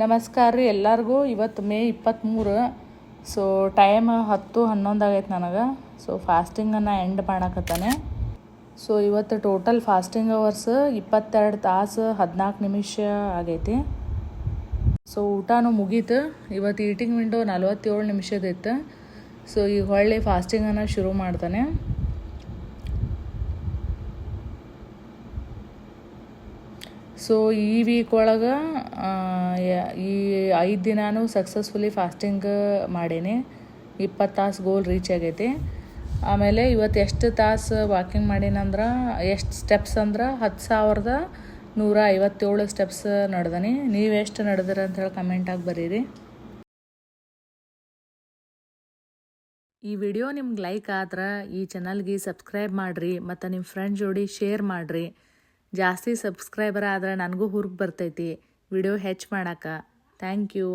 ನಮಸ್ಕಾರ ರೀ ಎಲ್ಲರಿಗೂ. ಇವತ್ತು ಮೇ 23. ಸೊ ಟೈಮ್ 10-11 ಆಗೈತೆ ನನಗೆ. ಸೊ ಫಾಸ್ಟಿಂಗನ್ನು ಎಂಡ್ ಮಾಡಕತ್ತಾನೆ. ಸೊ ಇವತ್ತು ಟೋಟಲ್ ಫಾಸ್ಟಿಂಗ್ ಅವರ್ಸ್ 22 ತಾಸು 14 ನಿಮಿಷ ಆಗೈತಿ. ಸೊ ಊಟನೂ ಮುಗೀತು. ಇವತ್ತು ಈಟಿಂಗ್ ವಿಂಡೋ 47 ನಿಮಿಷದಿತ್ತು. ಸೊ ಈಗ ಹೊಳ್ಳಿ ಫಾಸ್ಟಿಂಗನ್ನು ಶುರು ಮಾಡ್ತಾನೆ. ಸೊ ಈ ವೀಕ್ ಒಳಗೆ ಈ 5 ದಿನಾನು ಸಕ್ಸಸ್ಫುಲಿ ಫಾಸ್ಟಿಂಗ್ ಮಾಡೀನಿ. 20 ತಾಸು ಗೋಲ್ ರೀಚ್ ಆಗೈತಿ. ಆಮೇಲೆ ಇವತ್ತು ಎಷ್ಟು ತಾಸು ವಾಕಿಂಗ್ ಮಾಡೀನಂದ್ರೆ, ಎಷ್ಟು ಸ್ಟೆಪ್ಸ್ ಅಂದ್ರೆ 10,157 ಸ್ಟೆಪ್ಸ್ ನಡೆದೀನಿ. ನೀವು ಎಷ್ಟು ನಡೆದಿರ ಅಂಥೇಳಿ ಕಮೆಂಟಾಗಿ ಬರೀರಿ. ಈ ವಿಡಿಯೋ ನಿಮ್ಗೆ ಲೈಕ್ ಆದ್ರೆ ಈ ಚಾನಲ್ಗೆ ಸಬ್ಸ್ಕ್ರೈಬ್ ಮಾಡಿರಿ ಮತ್ತು ನಿಮ್ಮ ಫ್ರೆಂಡ್ ಜೋಡಿ ಶೇರ್ ಮಾಡಿರಿ. ಜಾಸ್ತಿ ಸಬ್ಸ್ಕ್ರೈಬರ್ ಆದ್ರೆ ನನಗೂ ಹುರ್ಗ್ ಬರ್ತೈತಿ ವಿಡಿಯೋ ಹೆಚ್ಚು ಮಾಡೋಕೆ. Thank you.